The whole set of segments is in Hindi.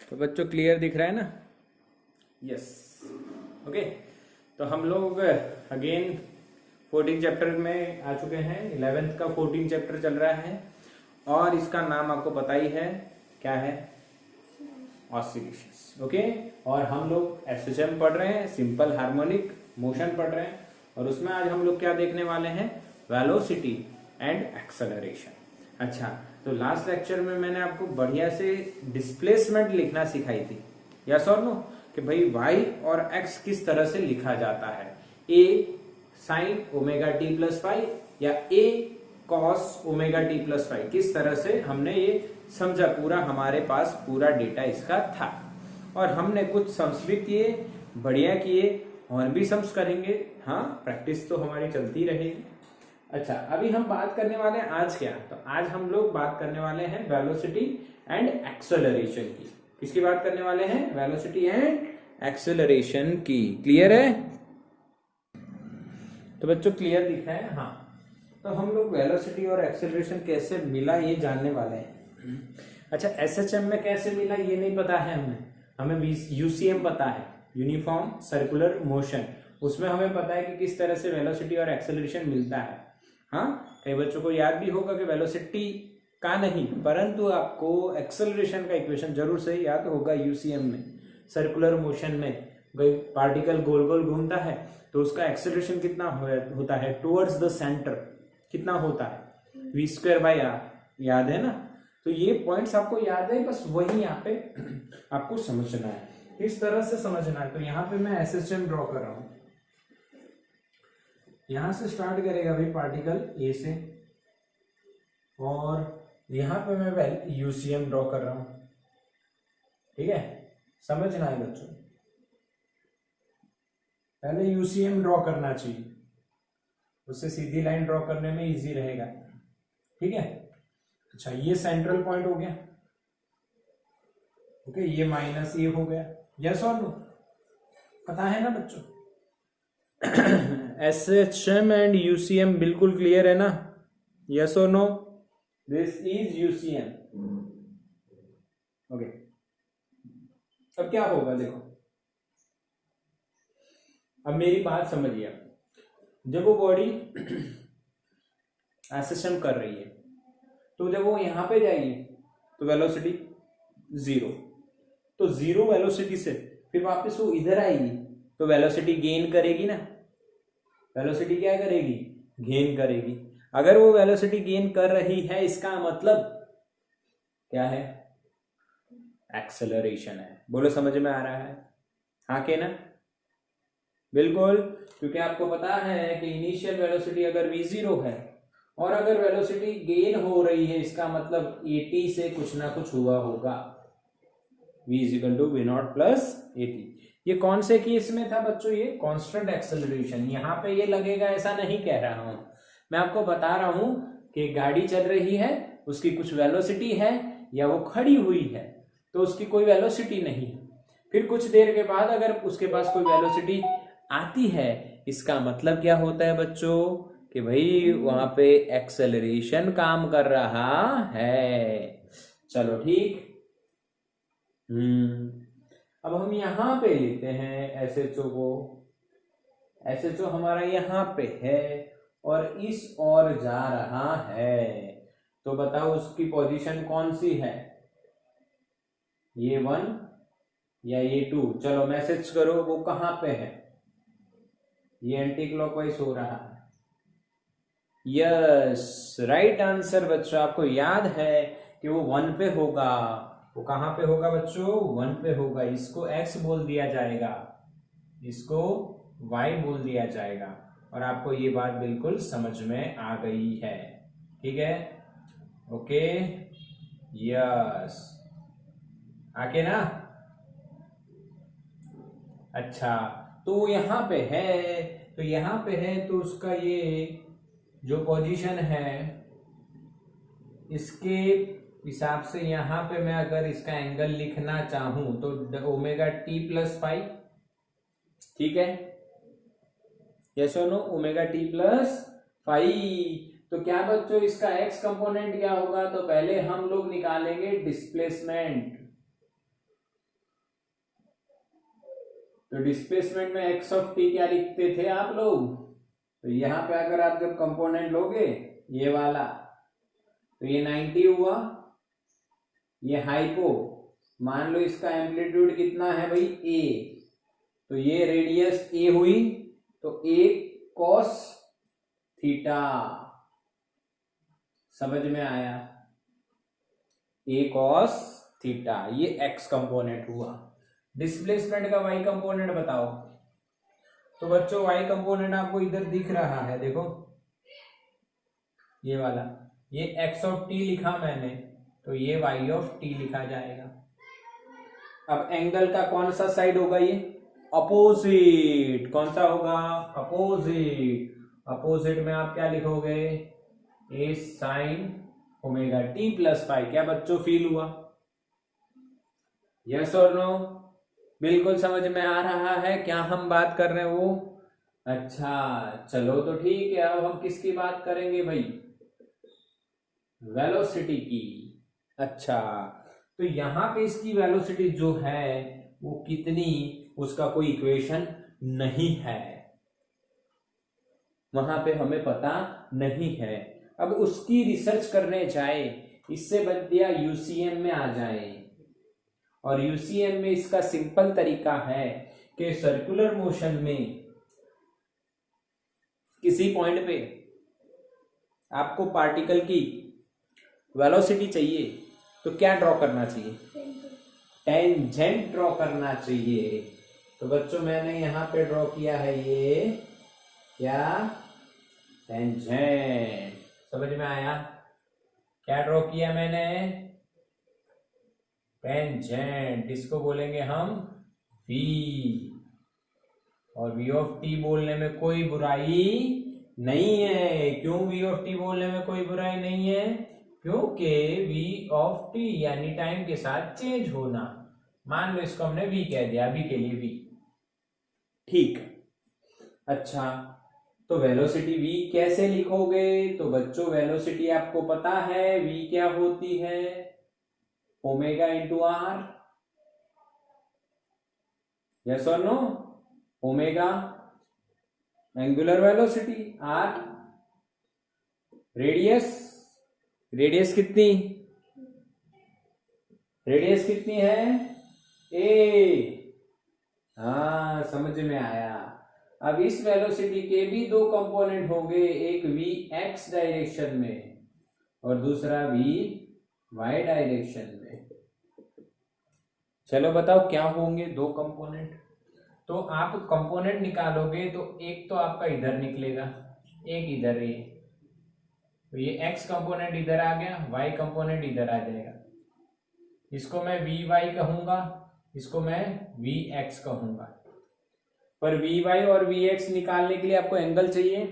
तो बच्चों क्लियर दिख रहा है ना? यस। ओके, तो हम लोग अगेन 14 चैप्टर में आ चुके हैं। 11th का 14 चैप्टर चल रहा है और इसका नाम आपको पता ही है, क्या है? ऑसिलेशंस। ओके, और हम लोग एसएचएम पढ़ रहे हैं, सिंपल हार्मोनिक मोशन पढ़ रहे हैं, और उसमें आज हम लोग क्या देखने वाले हैं? Velocity and acceleration. अच्छा, तो लास्ट लेक्चर में मैंने आपको बढ़िया से डिस्प्लेसमेंट लिखना सिखाई थी, यस और नो, कि भाई y और x किस तरह से लिखा जाता है, a sin omega T plus five या a cos omega T plus five, किस तरह से हमने ये समझा। पूरा हमारे पास पूरा डेटा इसका था और हमने कुछ सम्स भी किए, बढ़िया किए, और भी सम्स करेंगे। हाँ, प्रैक्टिस तो हमारी चलती रहेगी। अच्छा, अभी हम बात करने वाले हैं आज क्या? तो आज हम लोग बात करने वाले हैं वेलोसिटी एंड एक्सेलरेशन की। किसकी बात करने वाले हैं? वेलोसिटी एंड एक्सेलरेशन की। क्लियर है? तो बच्चों क्लियर दिख रहा है? हाँ, तो हम लोग वेलोसिटी और एक्सेलरेशन कैसे मिला ये जानने वाले हैं। अच्छा, एसएचएम में कैसे मिला ये नहीं पता है हमें यूसीएम पता है, यूनिफॉर्म सर्कुलर मोशन। उसमें हमें पता है कि किस तरह से वेलोसिटी और एक्सेलरेशन मिलता है। हाँ, कई बच्चों को याद भी होगा कि वेलोसिटी का नहीं, परंतु आपको एक्सेलरेशन का इक्वेशन जरूर से याद होगा। यूसीएम में सर्कुलर मोशन में कोई पार्टिकल गोल गोल घूमता है तो उसका एक्सेलरेशन कितना होता है टुवर्ड्स द सेंटर, कितना होता है? v²/r, याद है ना? तो ये पॉइंट्स आपको याद है, बस वही यहाँ पे आपको समझना है, किस तरह से समझना है। तो यहाँ पे मैं एसएचएम ड्रॉ कर रहा हूं। यहां से स्टार्ट करेगा भाई पार्टिकल ए से, और यहां पे मैं यूसीएम ड्रॉ कर रहा हूं। ठीक है, समझना है बच्चों, पहले यूसीएम ड्रॉ करना चाहिए, उससे सीधी लाइन ड्रॉ करने में इजी रहेगा। ठीक है, अच्छा, ये सेंट्रल पॉइंट हो गया। ओके, ये माइनस ये हो गया। यस और नो? पता है ना बच्चों? एसएचएम एंड यूसीएम बिल्कुल क्लियर है ना? यस और no? This is UCM. Okay, अब क्या होगा देखो, अब मेरी बात समझिए। जब वो बॉडी एसएचएम कर रही है तो जब वो यहां पे जाएगी तो वेलोसिटी 0, तो 0 वेलोसिटी से फिर वापस वो इधर आएगी तो वेलोसिटी गेन करेगी ना। वेलोसिटी क्या करेगी? गेन करेगी। अगर वो वेलोसिटी गेन कर रही है, इसका मतलब क्या है? एक्सेलरेशन है। बोलो, समझ में आ रहा है? हाँ के ना? बिल्कुल, क्योंकि आपको पता है कि इनिशियल वेलोसिटी अगर v0 है और अगर वेलोसिटी गेन हो रही है, इसका मतलब at से कुछ ना कुछ हुआ होगा। v = v0 + at। ये कौन से केस में था बच्चों? ये कांस्टेंट एक्सेलरेशन। यहाँ पे ये लगेगा ऐसा नहीं कह रहा हूं, मैं आपको बता रहा हूं कि गाड़ी चल रही है, उसकी कुछ वेलोसिटी है, या वो खड़ी हुई है तो उसकी कोई वेलोसिटी नहीं है। फिर कुछ देर के बाद अगर उसके पास कोई वेलोसिटी आती है, इसका मतलब क्या होता है बच्चों? कि भाई वहां पे एक्सेलरेशन काम कर रहा है। चलो ठीक। अब हम यहां पे लेते हैं एसएचओ को। एसएचओ हमारा यहां पे है और इस ओर जा रहा है, तो बताओ उसकी पोजीशन कौन सी है? ये 1 या ये 2? चलो मैसेज करो, वो कहां पे है? ये एंटी क्लॉकवाइज हो रहा है। यस, राइट आंसर बच्चों। आपको याद है कि वो 1 पे होगा। वो कहां पे होगा बच्चों? 1 पे होगा। इसको x बोल दिया जाएगा, इसको y बोल दिया जाएगा, और आपको ये बात बिल्कुल समझ में आ गई है। ठीक है, ओके, यस, आके ना? अच्छा, तो यहां पे है, तो यहां पे है तो उसका ये जो पोजीशन है, इसके हिसाब से यहां पे मैं अगर इसका एंगल लिखना चाहूं तो ओमेगा टी प्लस फाइव। ठीक है, यस और no? Omega T plus five. तो क्या बच्चों इसका एक्स कंपोनेंट क्या होगा? तो पहले हम लोग निकालेंगे डिस्प्लेसमेंट। तो डिस्प्लेसमेंट में एक्स ऑफ टी क्या लिखते थे आप लोग? तो यहाँ पे अगर आप जब कंपोनेंट लोगे ये वाला, तो ये 90 हुआ, ये हाइपो, मान लो इसका एम्पलीट्यूड कितना है भाई ए, तो ये रेडियस ए हुई, तो ए कॉस थीटा, समझ में आया? ए कॉस थीटा, ये एक्स कंपोनेंट हुआ। डिस्प्लेसमेंट का वाई कंपोनेंट बताओ। तो बच्चों वाई कंपोनेंट आपको इधर दिख रहा है, देखो ये वाला, ये एक्स ऑफ टी लिखा मैंने, तो ये वाई ऑफ टी लिखा जाएगा। अब एंगल का कौन सा साइड होगा? ये अपोजिट। कौन सा होगा? अपोजिट। अपोजिट में आप क्या लिखोगे? A sine omega T plus five. क्या बच्चों फील हुआ? यस और नो? बिल्कुल समझ में आ रहा है क्या हम बात कर रहे हैं वो? अच्छा चलो तो ठीक है, अब हम किसकी बात करेंगे भाई? वेलोसिटी की। अच्छा तो यहां पे इसकी वेलोसिटी जो है वो कितनी, उसका कोई इक्वेशन नहीं है, वहां पे हमें पता नहीं है। अब उसकी रिसर्च करने जाए, इससे बढ़िया यूसीएम में आ जाए, और यूसीएम में इसका सिंपल तरीका है कि सर्कुलर मोशन में किसी पॉइंट पे आपको पार्टिकल की वेलोसिटी चाहिए तो क्या ड्रॉ करना चाहिए? टेंजेंट ड्रॉ करना चाहिए। तो बच्चों मैंने यहां पे ड्रॉ किया है ये क्या? टेंजेंट। समझ में आया? क्या ड्रॉ किया मैंने? टेंजेंट। इसको बोलेंगे हम v, और v ऑफ t बोलने में कोई बुराई नहीं है। क्यों v ऑफ t बोलने में कोई बुराई नहीं है? क्योंकि v ऑफ t यानी टाइम के साथ चेंज होना। मान लो इसको हमने v कह दिया, अभी के लिए v, ठीक। अच्छा तो वेलोसिटी v कैसे लिखोगे? तो बच्चों वेलोसिटी आपको पता है v क्या होती है? Omega into R. यस और no? Omega angular velocity, R radius. Radius कितनी? रेडियस कितनी है? ए। हाँ समझ में आया। अब इस वेलोसिटी के भी दो कंपोनेंट होंगे, एक v x डायरेक्शन में और दूसरा v y डायरेक्शन में। चलो बताओ क्या होंगे दो कंपोनेंट? तो आप कंपोनेंट निकालोगे तो एक तो आपका इधर निकलेगा, एक इधर, ये तो ये x कंपोनेंट इधर आ गया, y कंपोनेंट इधर आ जाएगा। इसको मैं vy कहूंगा, इसको मैं vx कहूंगा। पर vy और vx निकालने के लिए आपको एंगल चाहिए,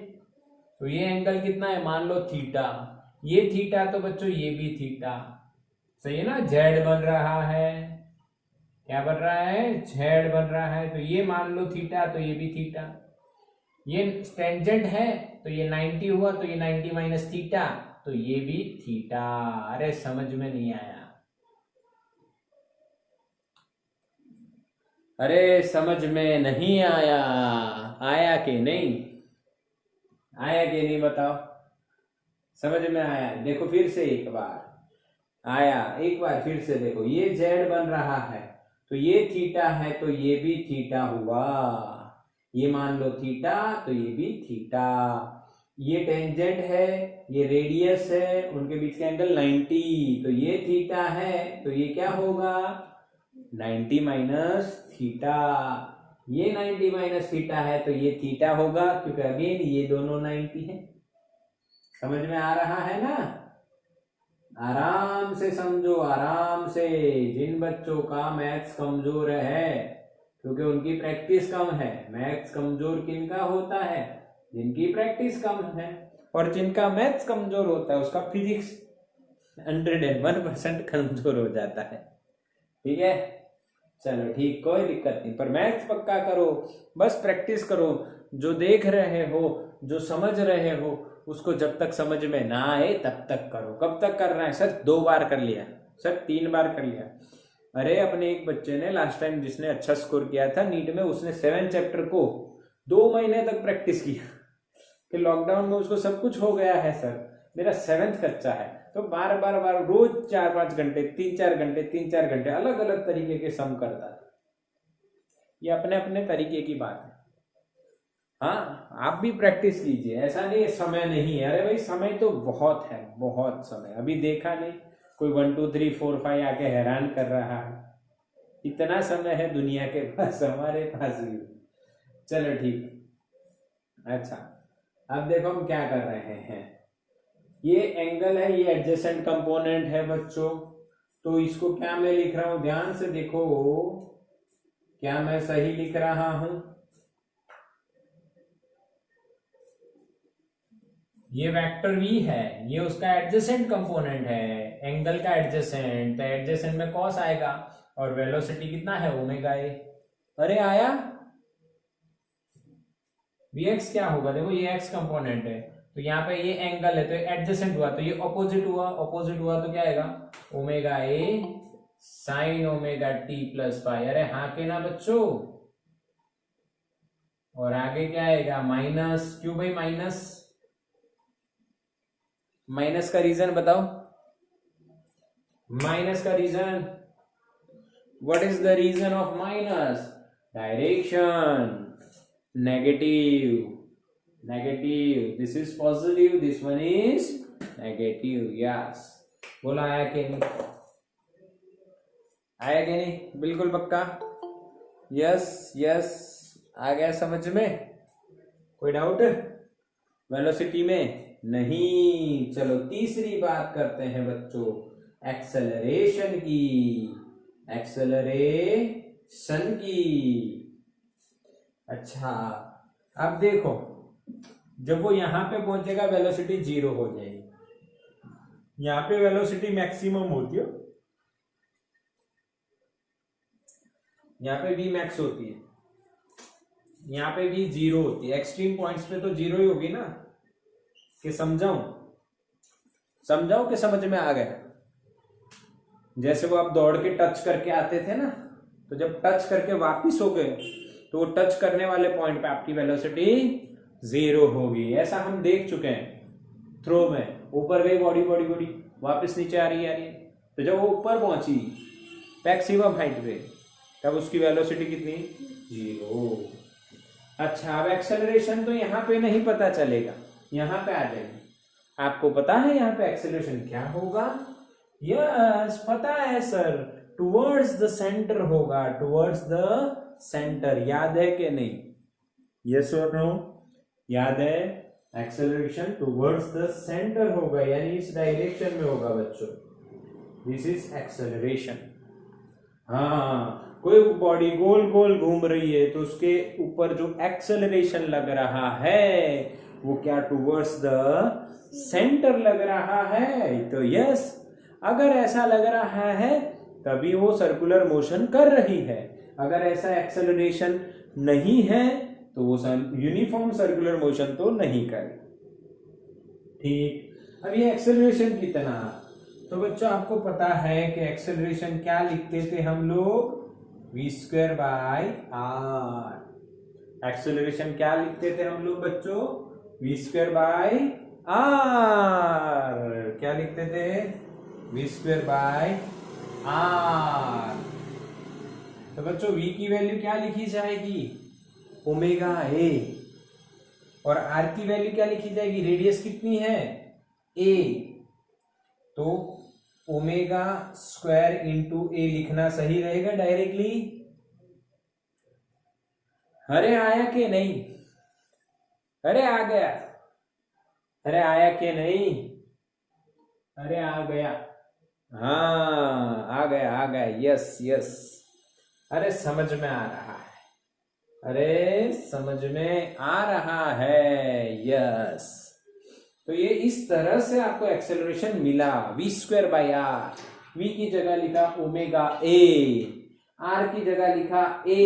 तो ये एंगल कितना है? मान लो थीटा। ये थीटा तो बच्चों ये भी थीटा, सही है ना? z बन रहा है, क्या बन रहा है? z बन रहा है। तो ये मान लो थीटा, तो ये भी थीटा। ये टेंजेंट है तो ये 90 हुआ, तो ये 90 माइनस थीटा, तो ये भी थीटा। अरे समझ में नहीं आया? अरे समझ में नहीं आया? आया कि नहीं? आया कि नहीं बताओ? समझ में आया? देखो फिर से एक बार आया, एक बार फिर से देखो, ये z बन रहा है तो ये थीटा है, तो ये भी थीटा हुआ। ये मान लो थीटा, तो ये भी थीटा। ये टेंजेंट है, ये रेडियस है, उनके बीच का एंगल 90, तो ये थीटा है, तो ये क्या होगा? 90 माइनस थीटा। ये 90 माइनस थीटा है तो ये थीटा होगा, क्योंकि अगेन ये दोनों 90 है। समझ में आ रहा है ना? आराम से समझो, आराम से। जिन बच्चों का मैथ्स कमजोर है, क्योंकि उनकी प्रैक्टिस कम है, मैथ्स कमजोर किनका होता है? जिनकी प्रैक्टिस कम है। और जिनका मैथ्स कमजोर होता है उसका फिजिक्स 101% कमजोर हो जाता है। ठीक है, चलो ठीक, कोई दिक्कत नहीं, पर मैथ्स पक्का करो, बस प्रैक्टिस करो। जो देख रहे हो, जो समझ रहे हो, उसको जब तक समझ में ना आए तब तक करो। कब तक करना है सर? 2 बार कर लिया सर, 3 बार कर लिया, अरे अपने एक बच्चे ने लास्ट टाइम जिसने अच्छा स्कोर किया था नीट में, उसने 7 चैप्टर को 2 महीने तक प्रैक्टिस किया कि लॉकडाउन में उसको सब कुछ हो गया है सर, मेरा 7th कच्चा है। तो बार बार बार रोज 4-5 घंटे 3-4 घंटे अलग अलग तरीके के सम करता था। ये अपने अपने तरीके की बात है। हाँ, आप भी प्रैक्टिस कीजिए, ऐसा नहीं समय नहीं है। अरे भाई समय तो बहुत है, बहुत समय। अभी देखा नहीं कोई 1 2 3 4 5 आके हैरान कर रहा है, इतना समय है दुनिया के पास, हमारे पास भी। चलो ठीक। अच्छा, अब देखो हम क्या कर रहे हैं। ये एंगल है, ये एडजेसेंट कंपोनेंट है बच्चों। तो इसको क्या मैं लिख रहा हूं, ध्यान से देखो, क्या मैं सही लिख रहा हूं? ये वेक्टर v है, ये उसका एडजेसेंट कंपोनेंट है, एंगल का एडजेसेंट। तो एडजेसेंट में कॉस आएगा और वेलोसिटी कितना है, ओमेगा ए। अरे आया, vx क्या होगा, देखो ये x कंपोनेंट है, तो यहाँ पे ये एंगल है तो एडजेसेंट हुआ, तो ये ऑपोजिट हुआ, ऑपोजिट हुआ तो क्या आएगा, omega A sine omega T plus phi. अरे हाँ के ना बच्चों, और आगे क्या आएगा, माइनस। क्यों भाई माइनस? माइनस का रीजन बताओ, माइनस का reason, what is the reason of minus? Direction, negative, negative, this is positive, this one is negative. Yes, बोला आया कि नहीं, आया कि नहीं? बिल्कुल पक्का, यस यस, आ गया समझ में? कोई डाउट वेलोसिटी में? नहीं। चलो तीसरी बात करते हैं बच्चों, एक्सेलरेशन की, एक्सेलरेशन की। अच्छा, अब देखो, जब वो यहां पे पहुंचेगा वेलोसिटी 0 हो जाएगी। यहां पे वेलोसिटी मैक्सिमम होती है, यहां पे v मैक्स होती है, यहां पे v 0 होती है। एक्सट्रीम पॉइंट्स पे तो 0 ही होगी ना। कि समझाऊं, समझाऊं कि समझ में आ गया? जैसे वो आप दौड़ के टच करके आते थे ना, तो जब टच करके वापिस हो गए तो वो टच करने वाले पॉइंट पे आपकी वेलोसिटी 0 होगी। ऐसा हम देख चुके हैं थ्रो में, ऊपर गई बॉडी बॉडी बॉडी, वापस नीचे आ रही है। तो जब वो ऊपर पहुंची मैक्सिमम हाइट पे, तब उसकी वेलोसिटी कितनी, 0। अच्छा, अब एक्सेलरेशन तो यहाँ पे नहीं पता चलेगा, यहाँ पे आ जाएगी। आपको पता है यहाँ पे एक्सेलरेशन क्या होगा? यस, पता है सर, टुवर्ड्स द सेंटर होगा, टुवर्ड्स द सेंटर। याद है कि नहीं? यस और नो? याद है, एक्सेलरेशन टुवर्ड्स द सेंटर होगा, यानी इस डायरेक्शन में होगा बच्चों। This is acceleration. हाँ, कोई बॉडी गोल गोल घूम रही है तो उसके ऊपर जो एक्सेलरेशन लग रहा है वो क्या, टुवर्ड्स द सेंटर लग रहा है। तो यस, अगर ऐसा लग रहा है तभी वो सर्कुलर मोशन कर रही है। अगर ऐसा एक्सेलरेशन नहीं है तो वो यूनिफॉर्म सर्कुलर मोशन तो नहीं करे। ठीक, अब ये एक्सेलरेशन कितना, तो बच्चों आपको पता है कि एक्सेलरेशन क्या लिखते थे हम लोग, v² बाय r। एक्सेलरेशन क्या लिखते थे हम लोग बच्चों, v² बाय r। क्या लिखते थे, v² बाय r। तो बच्चों v की वैल्यू क्या लिखी जाएगी, ओमेगा a, और r की वैल्यू क्या लिखी जाएगी, रेडियस कितनी है, a। तो ओमेगा स्क्वायर इंटू a लिखना सही रहेगा डायरेक्टली। अरे आया कि नहीं? अरे आ गया? अरे आया कि नहीं? अरे आ गया? हाँ आ गया, आ गया, यस यस। अरे समझ में आ रहा है, अरे समझ में आ रहा है, यस। तो ये इस तरह से आपको एक्सेलरेशन मिला, v² बाई r। v की जगह लिखा ओमेगा a, r की जगह लिखा a,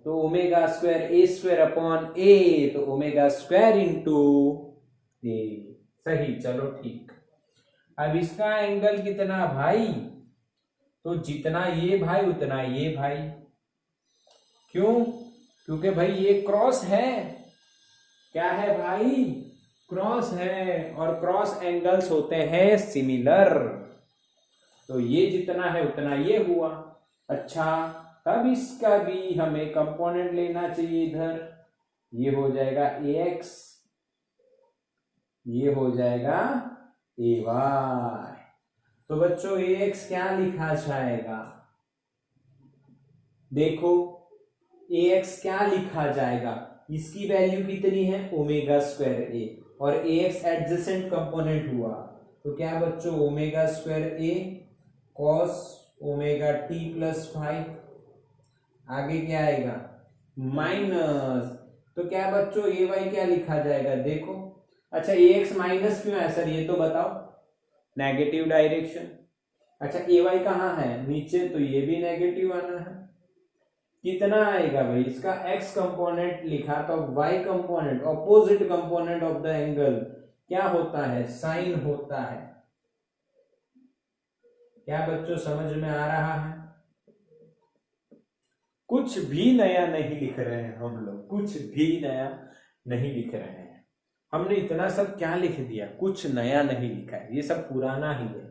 तो omega square a² upon a, तो ओमेगा स्क्वायर इंटू a। सही, चलो ठीक। अब इसका एंगल कितना भाई, तो जितना ये भाई उतना ये भाई। क्यों? क्योंकि भाई ये क्रॉस है। क्या है भाई? क्रॉस है, और क्रॉस एंगल्स होते हैं सिमिलर। तो ये जितना है उतना ये हुआ। अच्छा, तब इसका भी हमें कंपोनेंट लेना चाहिए इधर। ये हो जाएगा ax, ये हो जाएगा ay। तो बच्चों ax क्या लिखा जाएगा? देखो ax क्या लिखा जाएगा? इसकी वैल्यू कितनी है? ओमेगा स्क्वायर ए, और ax एडजेसेंट कंपोनेंट हुआ। तो क्या बच्चों? Omega square A cos omega T plus 5। आगे क्या आएगा? माइनस। तो क्या बच्चों ए वाई क्या लिखा जाएगा? देखो। अच्छा, ए एक्स माइनस क्यों है सर, ये तो बताओ। Negative direction. अच्छा, ए वाई कहाँ है? नीचे, तो ये भी नेगेटिव आना है। कितना आएगा भाई? इसका एक्स कंपोनेंट लिखा, तो Y component, opposite component of the angle क्या होता है? साइन होता है। क्या बच्चों समझ में आ रहा है? कुछ भी नया नहीं लिख रहे हैं हम लोग, कुछ भी नया नहीं लिख रहे हैं। हमने इतना सब क्या लिख दिया? कुछ नया नहीं लिखा है, ये सब पुराना ही है।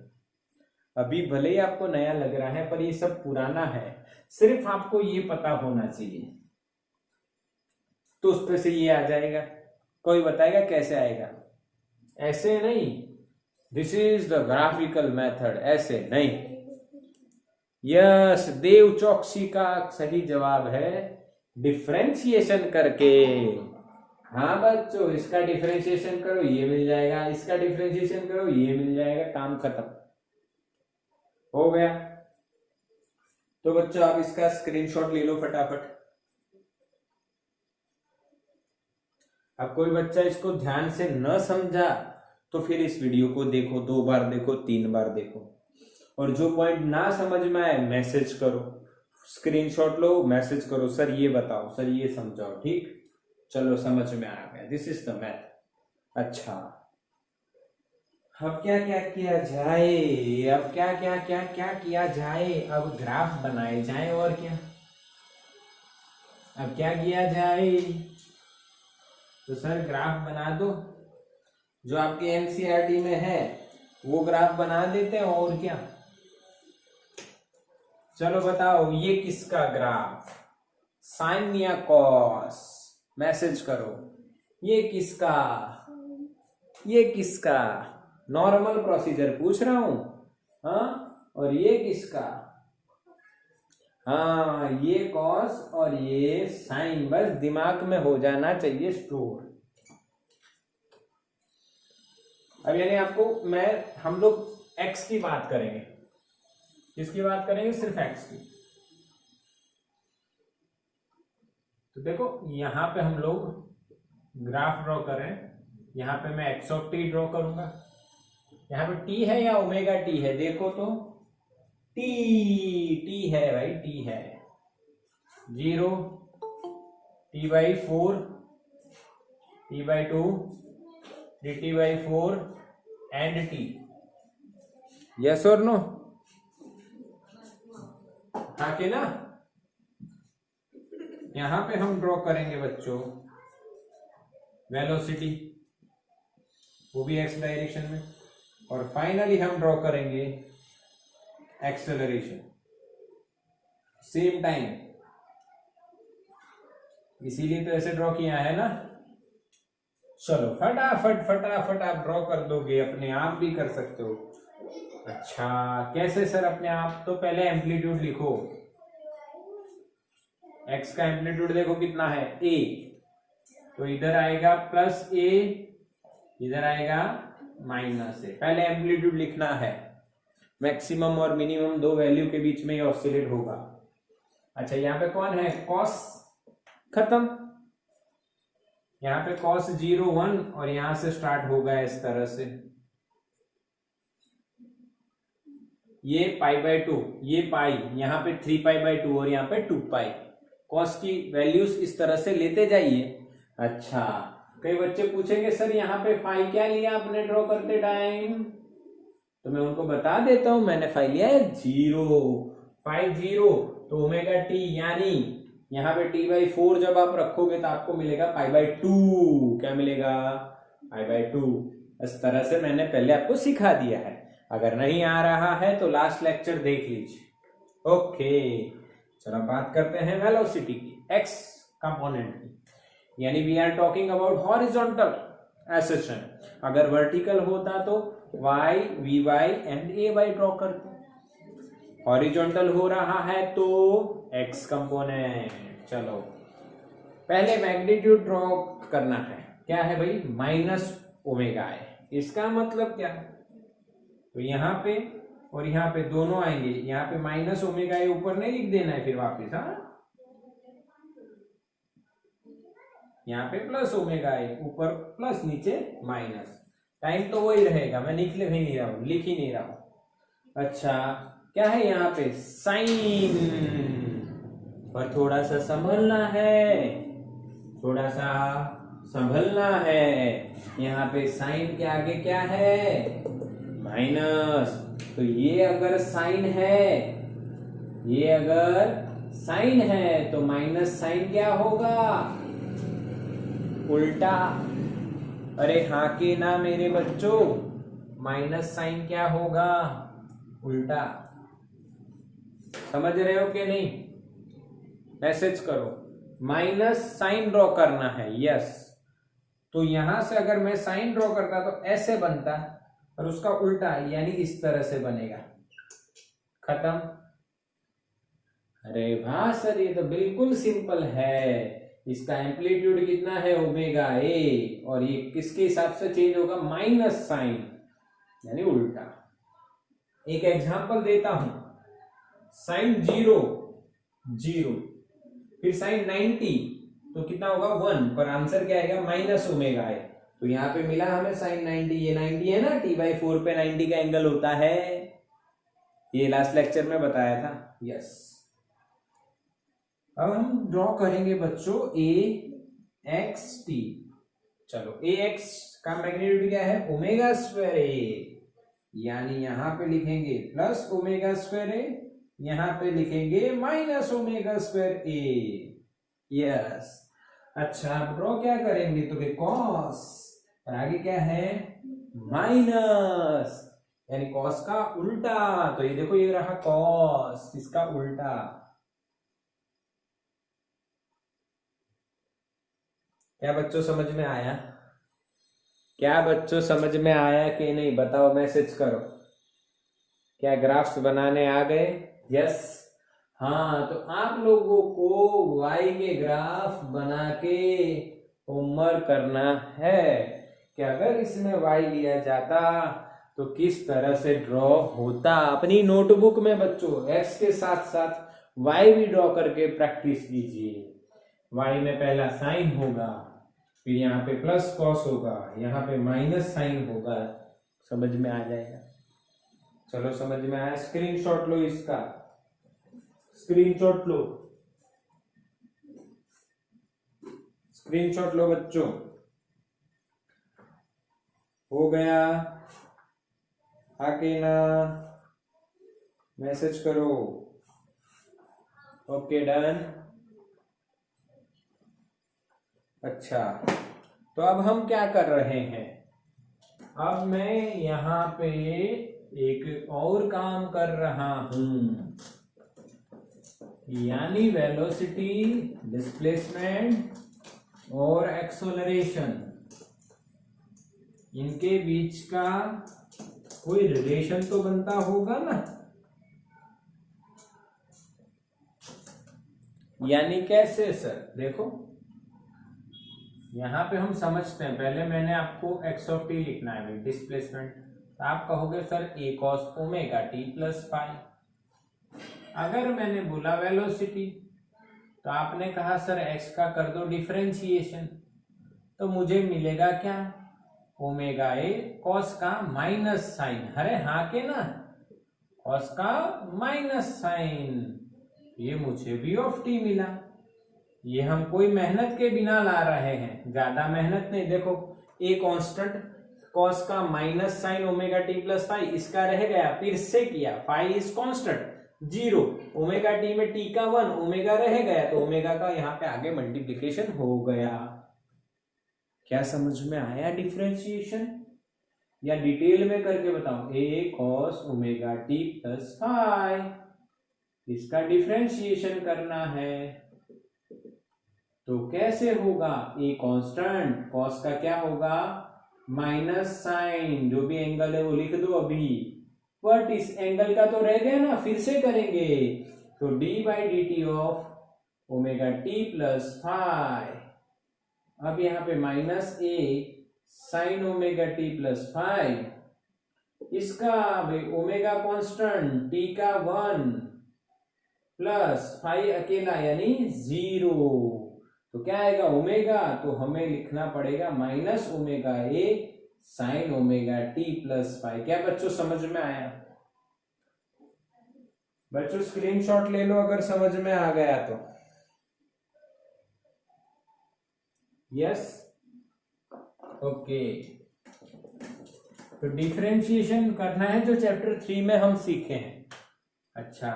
अभी भले ही आपको नया लग रहा है, पर ये सब पुराना है। सिर्फ आपको ये पता होना चाहिए, तो उस पे से ये आ जाएगा। कोई बताएगा कैसे आएगा? ऐसे नहीं, this is the graphical method, ऐसे नहीं। यस, देव चौकसी का सही जवाब है डिफरेंशिएशन करके। हाँ बच्चों, इसका डिफरेंशिएशन करो ये मिल जाएगा, इसका डिफरेंशिएशन करो ये मिल जाएगा, काम खत्म हो गया। तो बच्चों आप इसका स्क्रीनशॉट ले लो फटाफट। अब कोई बच्चा इसको ध्यान से न समझा तो फिर इस वीडियो को देखो, 2 बार देखो, 3 बार देखो, और जो पॉइंट ना समझ में आए मैसेज करो, स्क्रीनशॉट लो, मैसेज करो, सर ये बताओ, सर ये समझाओ। ठीक, चलो समझ में आ गया। This is the math. अच्छा, अब क्या क्या किया जाए? अब क्या क्या क्या क्या किया जाए? अब ग्राफ बनाए जाए, और क्या? अब क्या किया जाए? तो सर ग्राफ बना दो, जो आपके एनसीईआरटी में है वो ग्राफ बना देते हैं, और क्या। चलो बताओ, ये किसका ग्राफ? साइन या कॉस? मैसेज करो। ये किसका? ये किसका? नॉर्मल प्रोसीजर पूछ रहा हूं। हाँ, और ये किसका? हाँ, ये कॉस और ये साइन, बस दिमाग में हो जाना चाहिए स्टोर। अब यानी आपको हम लोग एक्स की बात करेंगे। किसकी बात करेंगे? सिर्फ एक्स की। तो देखो यहां पे हम लोग ग्राफ ड्रॉ करें। यहां पे मैं एक्स ऑफ टी ड्रॉ करूंगा। यहां पे टी है या ओमेगा टी है? देखो तो, टी है भाई, टी है। 0, t/4, t/2, 3t/4 and t। Yes और नो? हाँ के ना? यहां पे हम ड्रॉ करेंगे बच्चों वेलोसिटी, वो भी एक्स डायरेक्शन में, और फाइनली हम ड्रॉ करेंगे एक्सेलरेशन सेम टाइम। इसीलिए तो ऐसे ड्रॉ किया है ना। चलो फटाफट फटाफट आप ड्रॉ कर दोगे, अपने आप भी कर सकते हो। अच्छा, कैसे सर अपने आप? तो पहले एम्पलीट्यूड लिखो। एक्स का एम्पलीट्यूड देखो कितना है? a, तो इधर आएगा प्लस a, इधर आएगा माइनस a। पहले एम्पलीट्यूड लिखना है। मैक्सिमम और मिनिमम 2 वैल्यू के बीच में ये ऑसिलेट होगा। अच्छा, यहाँ पे कौन है? कॉस, खत्म। यहाँ पे कॉस 0, 1, और यहां से स्टार्ट होगा इस तरह से। ये π/2, ये पाई, यहाँ पे 3π/2 और यहाँ पे 2π। कॉस की वैल्यूज इस तरह से लेते जाइए। अच्छा, कई बच्चे पूछेंगे सर यहाँ पे फाई क्या लिया आपने ड्रॉ करते टाइम? तो मैं उनको बता देता हूं, मैंने फाई लिया है 0। फाई 0 तो ओमेगा टी, यानी यहाँ पे t/4 जब आप रखोगे तो आपको मिलेगा π/2। क्या मिलेगा? π/2। इस तरह से मैंने पहले आपको सिखा दिया है, अगर नहीं आ रहा है तो लास्ट लेक्चर देख लीजिए। ओके, चलो बात करते हैं वेलोसिटी की, x कंपोनेंट की, यानी we are talking about horizontal एसेशन। अगर वर्टिकल होता तो y, vy एंड ay ड्रॉ करते, हॉरिजॉन्टल हो रहा है तो x कंपोनेंट। चलो पहले मैग्नीट्यूड ड्रॉ करना है, क्या है भाई? -ω। इसका मतलब क्या? तो यहाँ पे और यहाँ पे दोनों आएंगे, यहाँ पे -ω ऊपर नहीं लिख देना है फिर वापस, हाँ, यहाँ पे +ω ऊपर प्लस नीचे माइनस, टाइम तो वही रहेगा, मैं लिख नहीं रहा हूं, लिख ही नहीं रहा हूं। अच्छा, क्या है यहाँ पे? साइन, पर थोड़ा सा संभलना है, थोड़ा सा संभलना है। यहाँ पे साइन के आगे क्या है? माइनस। तो ये अगर साइन है, ये अगर साइन है तो माइनस साइन क्या होगा? उल्टा। अरे हाँ के ना मेरे बच्चों, माइनस साइन क्या होगा? उल्टा। समझ रहे हो कि नहीं? मैसेज करो, माइनस साइन ड्रॉ करना है, यस। तो यहां से अगर मैं साइन ड्रॉ करता तो ऐसे बनता, और उसका उल्टा यानी इस तरह से बनेगा। खत्म। अरे वाह सर, ये तो बिल्कुल सिंपल है। इसका एम्पलीट्यूड कितना है? ओमेगा ए, और ये किसके हिसाब से चेंज होगा? माइनस साइन, यानी उल्टा। एक एग्जांपल देता हूं, साइन 0 0, फिर साइन 90 तो कितना होगा? 1, पर आंसर क्या आएगा? -ω। तो यहाँ पे मिला हमें साइन 90, ये 90 है ना, t/4 पे 90 का एंगल होता है, ये लास्ट लेक्चर में बताया था, यस। अब हम ड्रॉ करेंगे बच्चों axt। चलो ax का मैग्नीट्यूड क्या है? ω²a, यानी यहां पे लिखेंगे +ω²a, यहां पे लिखेंगे -ω²a, यस। अच्छा, ड्रॉ क्या करेंगे? तो कॉस, और आगे क्या है? माइनस, यानी कॉस का उल्टा। तो ये देखो, ये रहा कॉस, इसका उल्टा। क्या बच्चों समझ में आया? क्या बच्चों समझ में आया कि नहीं? बताओ, मैसेज करो। क्या ग्राफ्स बनाने आ गए? यस। हाँ, तो आप लोगों को y के ग्राफ बना के होमवर्क करना है कि अगर इसमें y लिया जाता तो किस तरह से ड्रॉ होता। अपनी नोटबुक में बच्चों x के साथ साथ y भी ड्रॉ करके प्रैक्टिस कीजिए। y में पहला साइन होगा, फिर यहाँ पे प्लस कॉस होगा, यहाँ पे माइनस साइन होगा। समझ में आ जाएगा? चलो, समझ में आया? स्क्रीनशॉट लो इसका, स्क्रीनशॉट लो, स्क्रीनशॉट लो बच्चों। हो गया? आके ना मैसेज करो। Okay, done. अच्छा, तो अब हम क्या कर रहे हैं? अब मैं यहाँ पे एक और काम कर रहा हूं, यानी वेलोसिटी, डिस्प्लेसमेंट और एक्सेलरेशन, इनके बीच का कोई रिलेशन तो बनता होगा ना। यानी कैसे सर? देखो, यहां पे हम समझते हैं, पहले मैंने आपको x(t) लिखना है डिस्प्लेसमेंट, तो आप कहोगे सर a cos ω_t + φ। अगर मैंने बोला वेलोसिटी, तो आपने कहा सर x का कर दो डिफरेंशिएशन, तो मुझे मिलेगा क्या? ओमेगा ए cos का माइनस साइन, अरे हाँ के ना, cos का माइनस साइन, ये मुझे v(t) मिला। ये हम कोई मेहनत के बिना ला रहे हैं, ज्यादा मेहनत नहीं। देखो, ए कांस्टेंट, cos का माइनस साइन ω_t + φ, इसका रह गया, फिर से किया, φ is constant, zero. Omega T में टी का 1, ओमेगा रह गया तो ओमेगा का यहाँ पे आगे मल्टीप्लीकेशन हो गया। क्या समझ में आया डिफरेंशिएशन? या डिटेल में करके बताऊं? A cos omega T plus five, इसका डिफरेंशिएशन करना है तो कैसे होगा? ए कांस्टेंट, कॉस का क्या होगा? माइनस साइन, जो भी एंगल है वो लिख दो अभी, बट इस एंगल का तो रह गया ना, फिर से करेंगे। तो D by D T of omega T plus five, अब यहां पे minus A sine omega T plus five, इसका ओमेगा कांस्टेंट टी का 1 प्लस फाइव अकेला यानी 0, तो क्या आएगा? ओमेगा, तो हमें लिखना पड़ेगा minus omega A sine omega T plus five. क्या बच्चों समझ में आया? बच्चों स्क्रीनशॉट ले लो अगर समझ में आ गया तो। Yes, okay. तो डिफरेंशिएशन करना है जो चैप्टर 3 में हम सीखे हैं। अच्छा,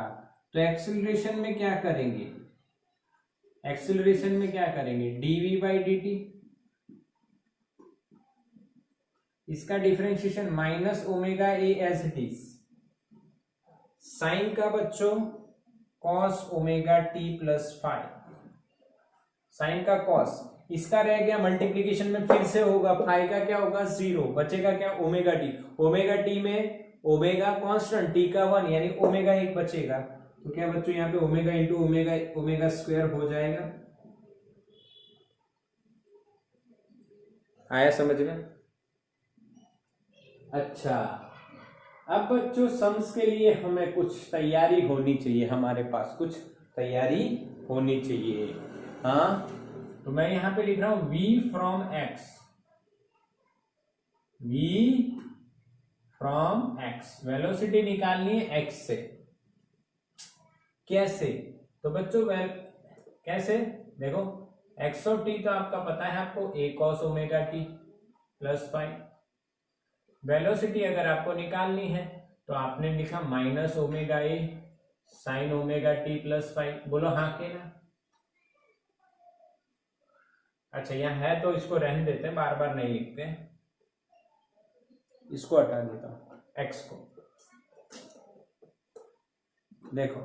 तो एक्सेलरेशन में क्या करेंगे? एक्सेलरेशन में क्या करेंगे? डीवी बाई डी टी, इसका differentiation minus omega A as it is, sine का बच्चों cos omega T plus five, sine का कॉस, इसका रह गया मल्टीप्लीकेशन में फिर से होगा, फाइव का क्या होगा? 0, बचेगा क्या? Omega T. ओमेगा टी में ओमेगा कांस्टेंट टी का 1 यानी ओमेगा 1 बचेगा, तो क्या बच्चों यहाँ पे omega into omega omega square हो जाएगा। आया समझ में? अच्छा, अब बच्चों सम्स के लिए हमें कुछ तैयारी होनी चाहिए, हमारे पास कुछ तैयारी होनी चाहिए। हाँ, तो मैं यहां पे लिख रहा हूं v from x, v from x, velocity निकालनी है x से। कैसे? तो बच्चों कैसे? देखो x ऑफ t तो आपका पता है आपको, a cos omega t plus five. Velocity अगर आपको निकालनी है तो आपने लिखा minus omega A sine omega T plus five. बोलो हाँ के ना? अच्छा, यहाँ है तो इसको रहने देते हैं, बार बार नहीं लिखते हैं, इसको हटा देता हूं x को। देखो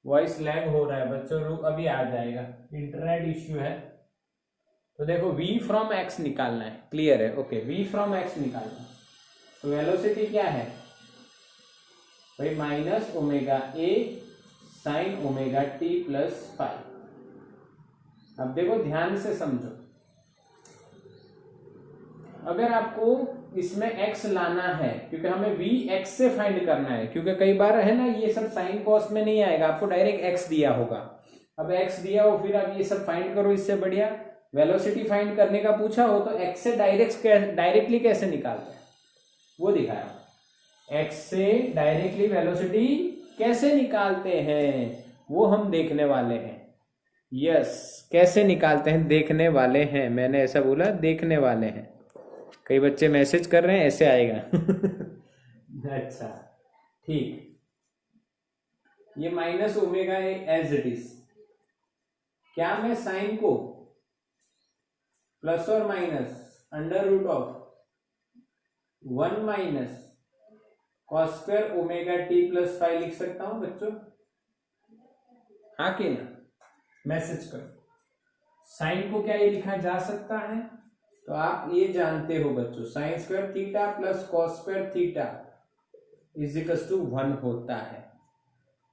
वॉइस लैग हो रहा है बच्चों, रुक अभी आ जाएगा, इंटरनेट इश्यू है। तो देखो v फ्रॉम x निकालना है, क्लियर है? ओके, v फ्रॉम x निकालना है तो वेलोसिटी क्या है भाई? Minus omega A sine omega T plus five. अब देखो ध्यान से समझो, अगर आपको इसमें x लाना है, क्योंकि हमें v x से फाइंड करना है, क्योंकि कई बार है ना ये सब साइन कॉस में नहीं आएगा, आपको डायरेक्ट x दिया होगा। अब x दिया हो फिर आप ये सब फाइंड करो, इससे बढ़िया वेलोसिटी फाइंड करने का पूछा हो तो x से डायरेक्टली कैसे निकालते हैं वो दिखाया। x से डायरेक्टली वेलोसिटी कैसे निकालते हैं वो हम देखने वाले हैं। यस, कैसे निकालते हैं देखने वाले हैं, मैंने ऐसा बोला देखने वाले हैं। कई बच्चे मैसेज कर रहे हैं ऐसे आएगा अच्छा ठीक, ये minus omega as it is, क्या मैं साइन को प्लस और minus under root of 1 minus cos square omega T plus five लिख सकता हूं बच्चों? हाँ कि ना? मैसेज करो। साइन को क्या ये लिखा जा सकता है? तो आप ये जानते हो बच्चों, sine square theta plus cos square theta is equals to 1 होता है।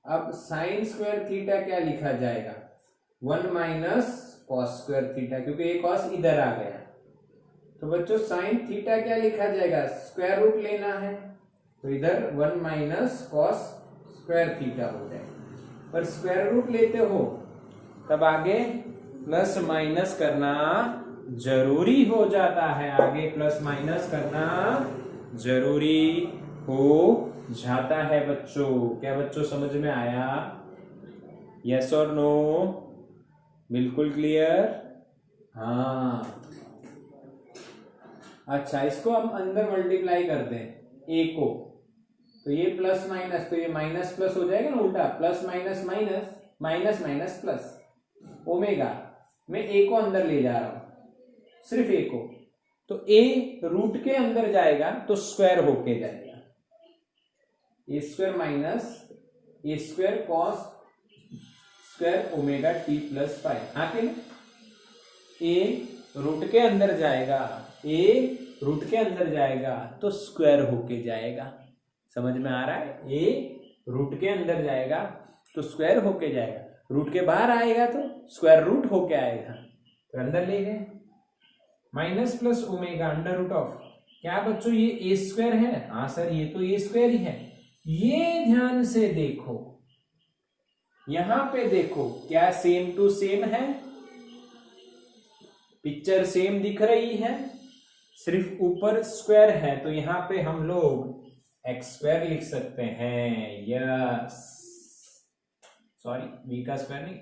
अब साइन स्क्वायर थीटा क्या लिखा जाएगा? 1 माइनस कॉस स्क्वायर थीटा, क्योंकि ये कॉस इधर आ गया। तो बच्चों साइन थीटा क्या लिखा जाएगा? स्क्वायर रूट लेना है तो इधर 1 माइनस कॉस स्क्वायर थीटा हो जाएगा। पर स्क्वायर रूट लेते हो तब आगे प्लस माइनस करना जरूरी हो जाता है, आगे प्लस माइनस करना जरूरी हो जाता है बच्चों। क्या बच्चों समझ में आया? यस और नो? बिल्कुल क्लियर? हाँ। अच्छा, इसको हम अंदर मल्टीप्लाई कर दें, ए को तो ये प्लस माइनस, तो ये माइनस प्लस हो जाएगा ना उल्टा, plus minus minus, minus minus plus. Omega मैं ए को अंदर ले जा रहा हूं, सिर्फ ए को, तो ए रूट के अंदर जाएगा तो स्क्वायर होके जाएगा, A square minus A square cos square omega T plus five. आके ना ए रूट के अंदर जाएगा, ए रूट के अंदर जाएगा तो स्क्वायर होके जाएगा। समझ में आ रहा है? ए रूट के अंदर जाएगा तो स्क्वायर होके जाएगा, रूट के बाहर आएगा तो स्क्वायर रूट होके आएगा। तो अंदर ले गए, minus plus omega under root of, क्या बच्चों ये ए स्क्वायर है? हाँ सर ये तो ए स्क्वायर ही है। ये ध्यान से देखो, यहां पे देखो क्या सेम टू सेम है, पिक्चर सेम दिख रही है, सिर्फ ऊपर स्क्वायर है, तो यहां पे हम लोग एक्स स्क्वायर लिख सकते हैं। यस, सॉरी बी का स्क्वायर नहीं,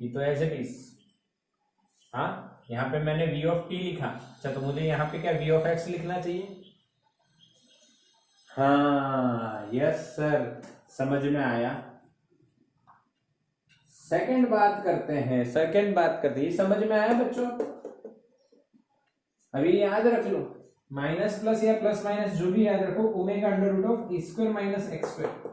ये तो एज इट इज। हाँ यहां पे मैंने वी ऑफ टी लिखा, अच्छा तो मुझे यहां पे क्या वी ऑफ एक्स लिखना चाहिए? हाँ यस सर, समझ में आया। सेकंड बात करते हैं, ये समझ में आया बच्चों? अभी याद रख लो, माइनस प्लस या प्लस माइनस जो भी याद रखो, omega under root of A square minus X square.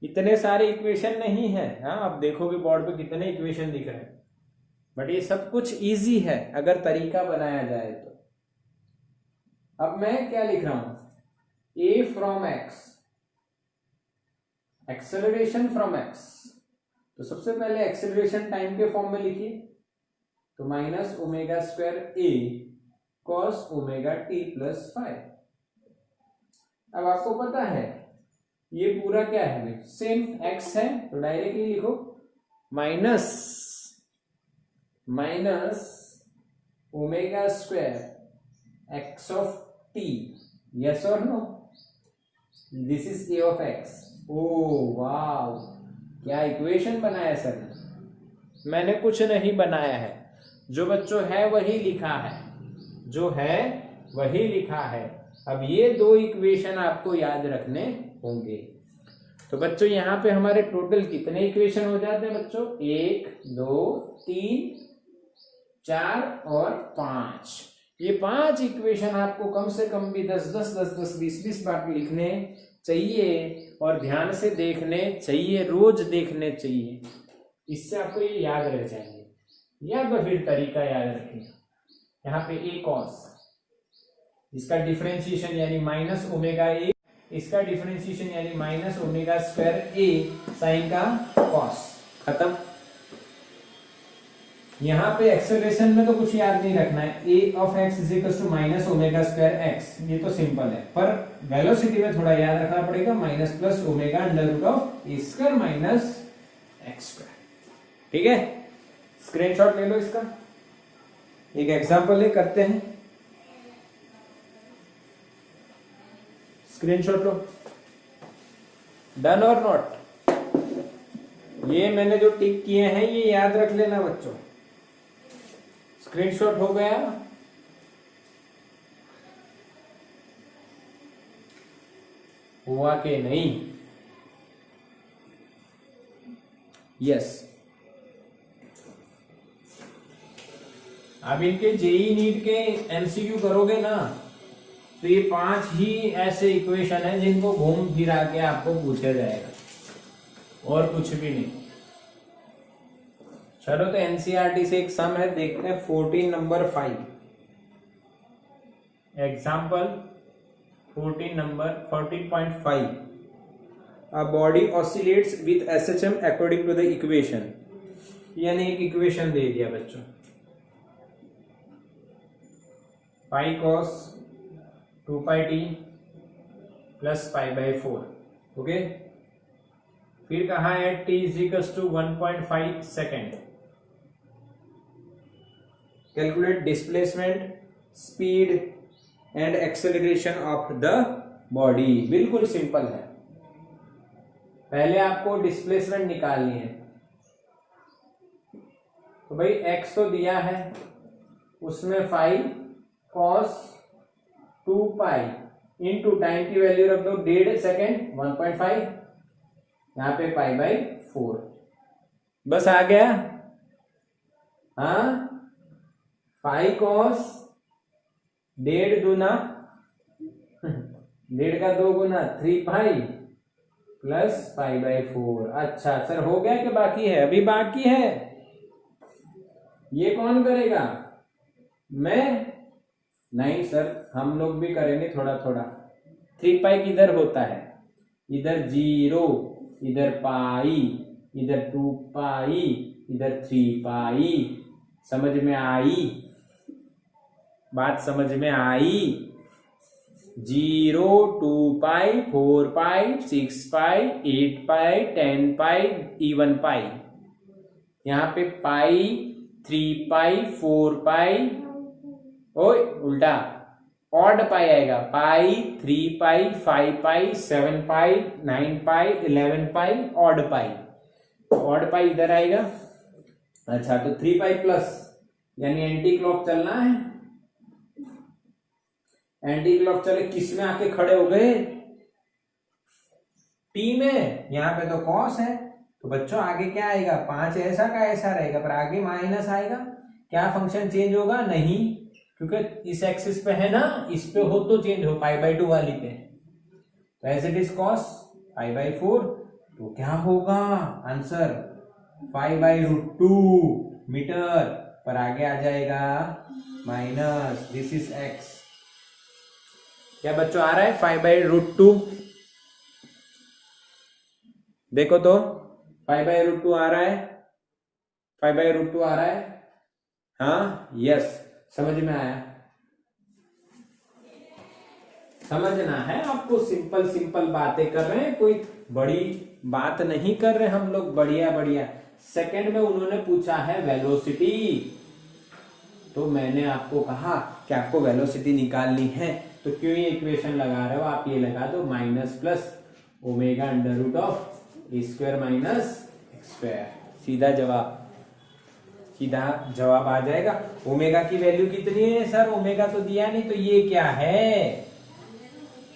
इतने सारे इक्वेशन नहीं है, हाँ अब देखोगे बोर्ड पे कितने इक्वेशन दिख रहे हैं, बट ये सब कुछ इजी है अगर तरीका बनाया जाए तो। अब मैं क्या लिख रहा हूं, A from X, acceleration from X, तो सबसे पहले एक्सेलरेशन टाइम के फॉर्म में लिखिए, तो minus omega square A cos omega T plus five. अब आपको पता है ये पूरा क्या है, सेम एक्स है, तो डायरेक्टली लिखो minus omega square X of T, yes और no, this is A of X. Oh wow, क्या इक्वेशन बनाया सर ने? मैंने कुछ नहीं बनाया है, जो बच्चों है वही लिखा है, जो है वही लिखा है। अब ये दो इक्वेशन आपको याद रखने होंगे। तो बच्चों यहाँ पे हमारे टोटल कितने इक्वेशन हो जाते हैं बच्चों? 1 2 3 4 और 5। ये 5 इक्वेशन आपको कम से कम भी 10 20 बार लिखने चाहिए और ध्यान से देखने चाहिए, रोज देखने चाहिए, इससे आपको ये याद रह जाएंगे। या तो फिर तरीका याद रखें, यहाँ पे ए कॉस, इसका डिफरेंशिएशन यानी माइनस ओमेगा ए, इसका डिफरेंशिएशन यानी माइनस ओमेगा स्क्वायर ए साइन का कॉस, खत्म। यहाँ पे एक्सेलरेशन में तो कुछ याद नहीं रखना है, A of X is equal to minus omega square X, ये तो सिंपल है, पर वेलोसिटी में थोड़ा याद रखना पड़ेगा, minus plus omega under root of A square minus X square. ठीक है, स्क्रीनशॉट ले लो इसका, एक एग्जांपल ले करते हैं, स्क्रीनशॉट लो। डन और नॉट? ये मैंने जो टिक किए हैं ये याद रख लेना बच्चों। स्क्रीनशॉट हो गया? हुआ कि नहीं? यस। अब इनके जेई नीट के एमसीक्यू करोगे ना, तो ये 5 ही ऐसे इक्वेशन है जिनको घूम फिरा के आपको पूछा जाएगा, और कुछ भी नहीं। चलो तो एनसीईआरटी से एक सम है, देखते हैं 14 number 5। Example 14 number 14.5, a body oscillates with SHM according to the equation. यानी एक इक्वेशन दे दिया बच्चों, pi cos 2 pi t plus pi by 4। Okay, फिर कहा है t is equal to 1.5 second. Calculate displacement, speed and acceleration of the body. बिल्कुल सिंपल है, पहले आपको डिस्प्लेसमेंट निकालनी है। तो भाई x तो दिया है, उसमें 5 cos 2 पाई इंटू टाइम की वैल्यू रख दो 1.5 सेकेंड 1.5, यहाँ पे पाई बाई 4। बस आ गया। हाँ, 5 cos 1.5 दूना 1.5 का 2 गुना 3 पाई प्लस पाई बाई 4। अच्छा सर हो गया कि बाकी है? अभी बाकी है। ये कौन करेगा? मैं? नहीं सर, हम लोग भी करेंगे थोड़ा थोड़ा। 3 पाई किधर होता है? इधर 0, इधर पाई, इधर 2 पाई, इधर 3 पाई। समझ में आई? बात समझ में आई? 0, 2 पाई, 4 पाई, 6 पाई, 8 पाई, 10 पाई, इवन पाई। यहाँ पे पाई, 3 पाई, 4 पाई, ओए उल्टा ऑड पाई आएगा। पाई, 3 पाई, 5 पाई, 7 पाई, 9 पाई, 11 पाई, ऑड पाई। ऑड पाई इधर आएगा। अच्छा तो 3 पाई प्लस, यानी एंटी क्लॉक चलना है। एंटी क्लॉक चले, किस में आके खड़े हो गए? टी में। यहाँ पे तो कॉस है, तो बच्चों आगे क्या आएगा? 5 ऐसा का ऐसा रहेगा, पर आगे माइनस आएगा। क्या फंक्शन चेंज होगा? नहीं, क्योंकि इस एक्सिस पे है ना, इस पे हो तो चेंज हो, पाई बाई 2 वाली पे। तो as it is cos pi by 4, तो क्या होगा आंसर? 5/√2 मीटर, पर आगे आ जाएगा माइनस, दिस इज एक्स। क्या बच्चों आ रहा है 5/√2? देखो तो 5/√2 आ रहा है, 5/√2 आ रहा है। हाँ यस, समझ में आया? समझना है आपको, सिंपल सिंपल बातें कर रहे हैं, कोई बड़ी बात नहीं कर रहे हम लोग। बढ़िया बढ़िया। सेकंड में उन्होंने पूछा है वेलोसिटी, तो मैंने आपको कहा कि आपको वेलोसिटी निकालनी है, तो क्यों ये इक्वेशन लगा रहे हो? आप ये लगा दो minus plus omega under root of A square minus X square. सीधा जवाब, सीधा जवाब आ जाएगा। ओमेगा की वैल्यू कितनी है सर? ओमेगा तो दिया नहीं, तो ये क्या है?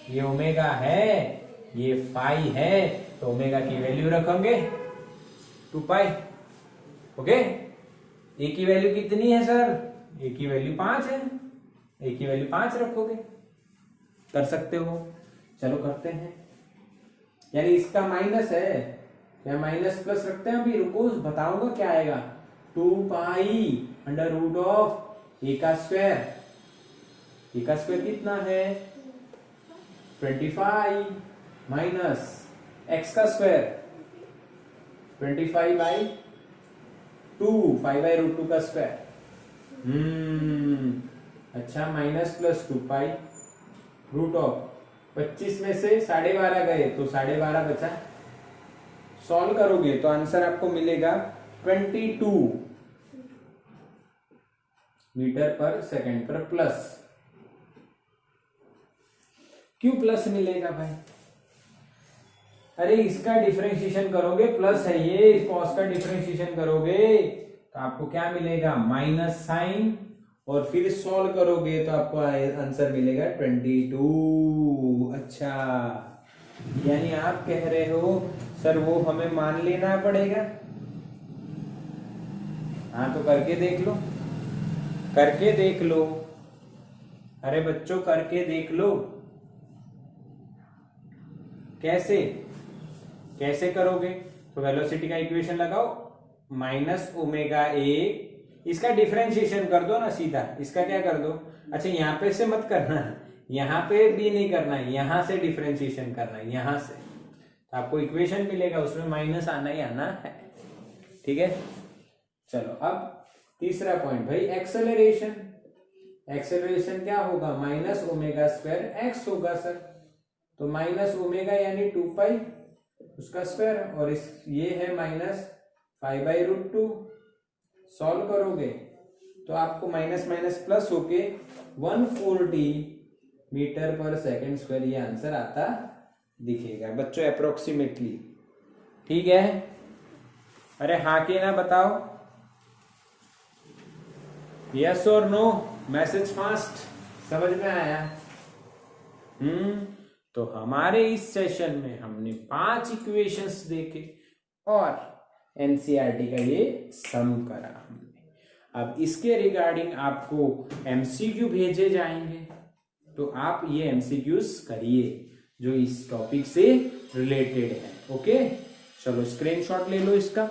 ये ओमेगा है, ये फाई है, तो ओमेगा की वैल्यू रखेंगे 2 पाई। ओके, ए की वैल्यू कितनी है सर? ए की वैल्यू 5 है, ए की वैल्यू 5 रखोगे। कर सकते हो, चलो करते हैं। यानी इसका माइनस है, या माइनस प्लस रखते हैं? अभी रुको, बताऊंगा क्या आएगा। 2 पाई अंडर रूट ऑफ ए का स्क्वायर। ए का स्क्वायर कितना है? 25 माइनस एक्स का स्क्वायर 25/2, 5/√2 का स्क्वायर। अच्छा, minus plus 2 pi root of 25 में से 12.5 गए तो 12.5 बचा। सॉल्व करोगे तो आंसर आपको मिलेगा 22 मीटर पर सेकेंड पर प्लस। क्यों प्लस मिलेगा भाई? अरे इसका डिफरेंशिएशन करोगे, प्लस है ये, कॉस का डिफरेंशिएशन करोगे तो आपको क्या मिलेगा? माइनस साइन, और फिर सॉल्व करोगे तो आपको आंसर मिलेगा 22। अच्छा, यानी आप कह रहे हो सर वो हमें मान लेना पड़ेगा। हाँ तो करके देख लो, करके देख लो। अरे बच्चों करके देख लो। कैसे कैसे करोगे? तो वेलोसिटी का इक्वेशन लगाओ, माइनस ओमेगा ए, इसका डिफरेंशिएशन कर दो ना सीधा। इसका क्या कर दो? अच्छा यहाँ पे से मत करना, यहाँ पे भी नहीं करना है, यहाँ से डिफरेंशिएशन करना है, यहाँ से। तो आपको इक्वेशन मिलेगा, उसमें माइनस आना ही आना है। ठीक है, चलो अब तीसरा पॉइंट भाई, एक्सेलरेशन। एक्सेलरेशन क्या होगा? माइनस ओमेगा स्क्वायर एक्स होगा सर। तो माइनस ओमेगा यानी 2 पाई उसका स्क्वायर, और इस ये है माइनस 5/√2। सॉल्व करोगे तो आपको माइनस माइनस प्लस होके 140 मीटर पर सेकेंड स्क्वायर ये आंसर आता दिखेगा बच्चों, अप्रोक्सीमेटली। ठीक है, अरे हाँ के ना बताओ, यस और नो, मैसेज फास्ट। समझ में आया? तो हमारे इस सेशन में हमने 5 इक्वेशंस देखे और एनसीईआरटी का ये सम करा हमने। अब इसके रिगार्डिंग आपको एमसीक्यू भेजे जाएंगे, तो आप ये एमसीक्यूज करिए जो इस टॉपिक से रिलेटेड है। ओके, चलो स्क्रीनशॉट ले लो इसका।